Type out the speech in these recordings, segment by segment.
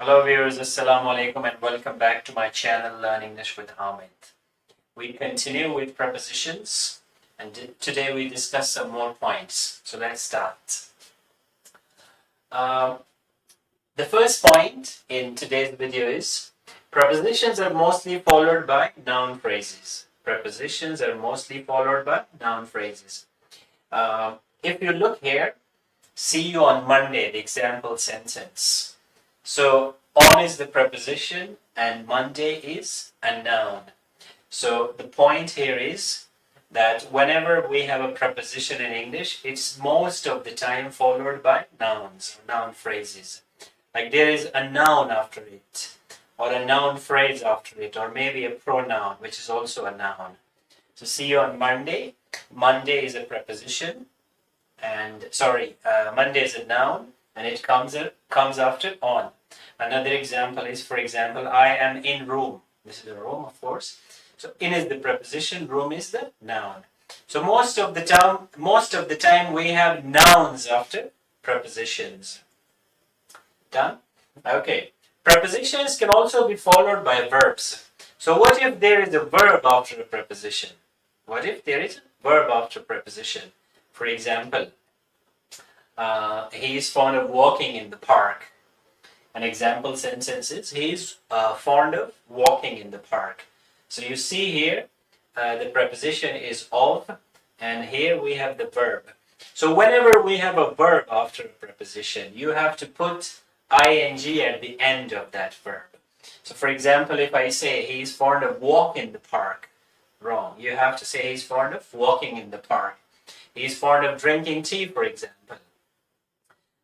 Hello viewers, Assalamu alaikum and welcome back to my channel Learn English with Hamid. We continue with prepositions and today we discuss some more points. So let's start. The first point in today's video is prepositions are mostly followed by noun phrases. Prepositions are mostly followed by noun phrases. If you look here, see you on Monday, the example sentence. So on is the preposition and Monday is a noun. So the point here is that whenever we have a preposition in English, it's most of the time followed by nouns, noun phrases. Like there is a noun after it, or a noun phrase after it, or maybe a pronoun, which is also a noun. So see you on Monday. Monday is a preposition, and Monday is a noun, and it comes after on. Another example is, for example, I am in room. This is a room, of course. So in is the preposition, room is the noun. So most of the time we have nouns after prepositions. Done? Okay. Prepositions can also be followed by verbs. So what if there is a verb after a preposition? What if there is a verb after preposition? For example, he is fond of walking in the park. An example sentence is, he is fond of walking in the park. So you see here, the preposition is of, and here we have the verb. So whenever we have a verb after a preposition, you have to put ing at the end of that verb. So for example, if I say he is fond of walking in the park, wrong. You have to say he's fond of walking in the park. He's fond of drinking tea, for example.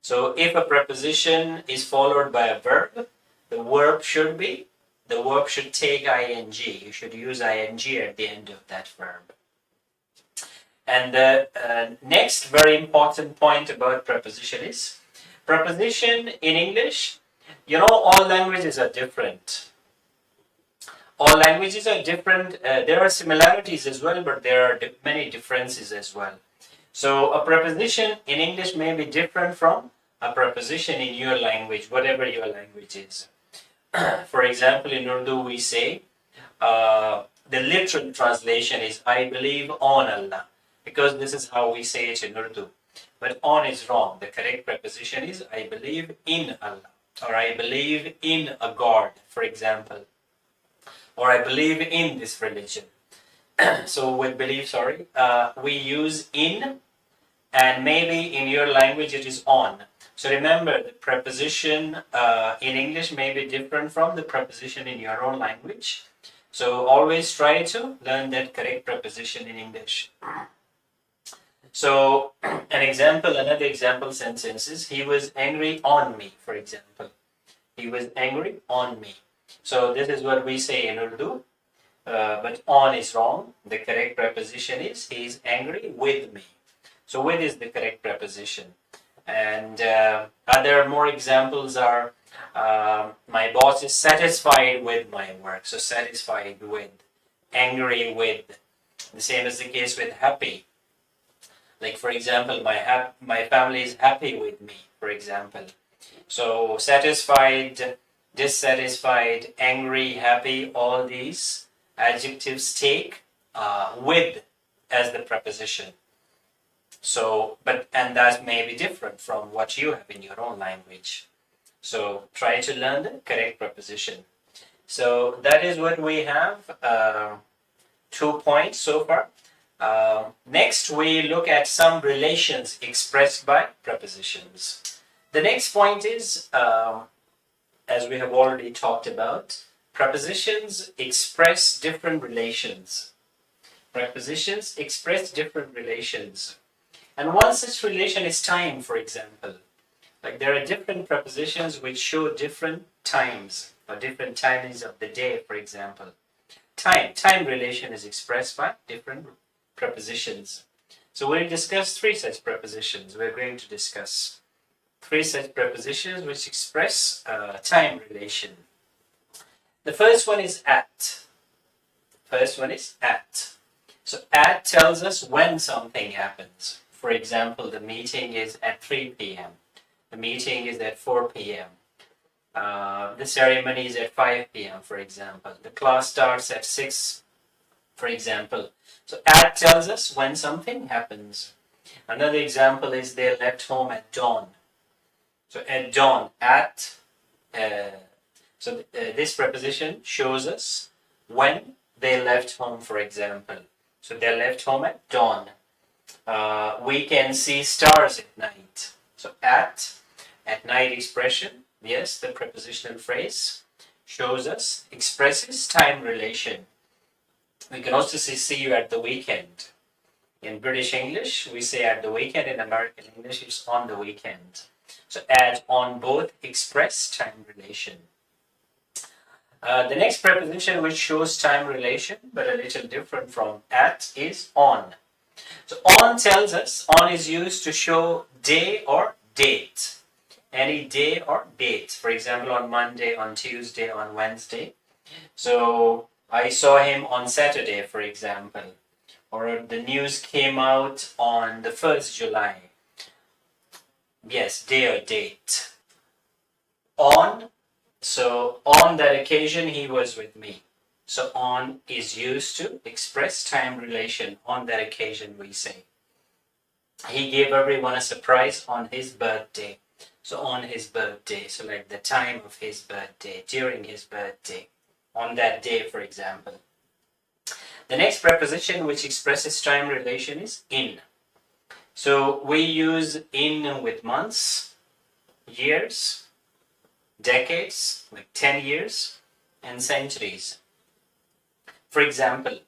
So if a preposition is followed by a verb, the verb should take ing. You should use ing at the end of that verb. And the next very important point about preposition is, preposition in English, all languages are different. All languages are different. There are similarities as well, but there are many differences as well. So a preposition in English may be different from a preposition in your language, whatever your language is. For example, in Urdu we say, the literal translation is, I believe on Allah, because this is how we say it in Urdu. But on is wrong. The correct preposition is, I believe in Allah, or I believe in a God, for example, or I believe in this religion. So with believe, we use in, and maybe in your language it is on. So remember, the preposition in English may be different from the preposition in your own language. So always try to learn that correct preposition in English. So another example sentence is, he was angry on me, for example. He was angry on me. So this is what we say in Urdu. But on is wrong. The correct preposition is, he is angry with me. So with is the correct preposition. And other more examples are, my boss is satisfied with my work. So satisfied with, angry with. The same is the case with happy. Like for example, my family is happy with me, for example. So satisfied, dissatisfied, angry, happy, all these adjectives take with as the preposition. So, and that may be different from what you have in your own language. So try to learn the correct preposition. So that is what we have, 2 points so far. Next, we look at some relations expressed by prepositions. The next point is, as we have already talked about, prepositions express different relations. Prepositions express different relations. And one such relation is time, for example. Like there are different prepositions which show different times, or different timings of the day, for example. Time relation is expressed by different prepositions. So we'll discuss 3 such prepositions. We're going to discuss 3 such prepositions which express time relation. The first one is at. So at tells us when something happens. For example, the meeting is at 3 p.m. The meeting is at 4 p.m. The ceremony is at 5 p.m., for example. The class starts at 6, for example. So at tells us when something happens. Another example is they left home at dawn. So at dawn, at. This preposition shows us when they left home, for example. So they left home at dawn. We can see stars at night. So at night expression, yes, the prepositional phrase shows us, expresses time relation. We can also see you at the weekend. In British English, we say at the weekend. In American English, it's on the weekend. So at, on, both express time relation. The next preposition which shows time relation, but a little different from at, is on. So on tells us, on is used to show day or date. Any day or date. For example, on Monday, on Tuesday, on Wednesday. So I saw him on Saturday, for example. Or the news came out on the 1st July. Yes, day or date. On, so on that occasion he was with me. So on is used to express time relation. On that occasion we say. He gave everyone a surprise on his birthday. So on his birthday, so like the time of his birthday, during his birthday, on that day, for example. The next preposition which expresses time relation is in. So we use in with months, years, decades, like 10 years, and centuries. For example,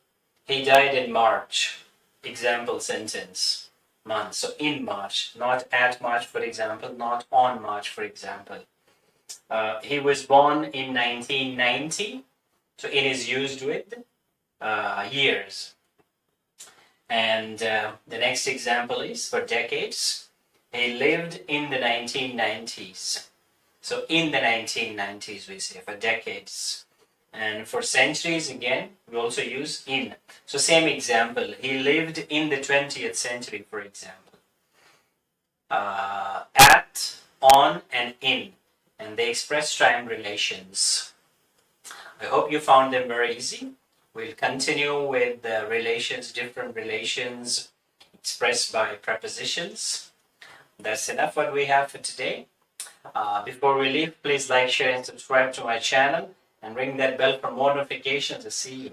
he died in March. Example sentence, month. So in March, not at March, for example, not on March, for example. He was born in 1990. So in is used with years. And the next example is for decades. He lived in the 1990s. So in the 1990s we say for decades. And for centuries again, we also use in. So same example, he lived in the 20th century, for example. At, on, and in. And they express time relations. I hope you found them very easy. We'll continue with the relations, different relations expressed by prepositions. That's enough what we have for today. Before we leave, please like, share, and subscribe to my channel and ring that bell for more notifications. I'll see you.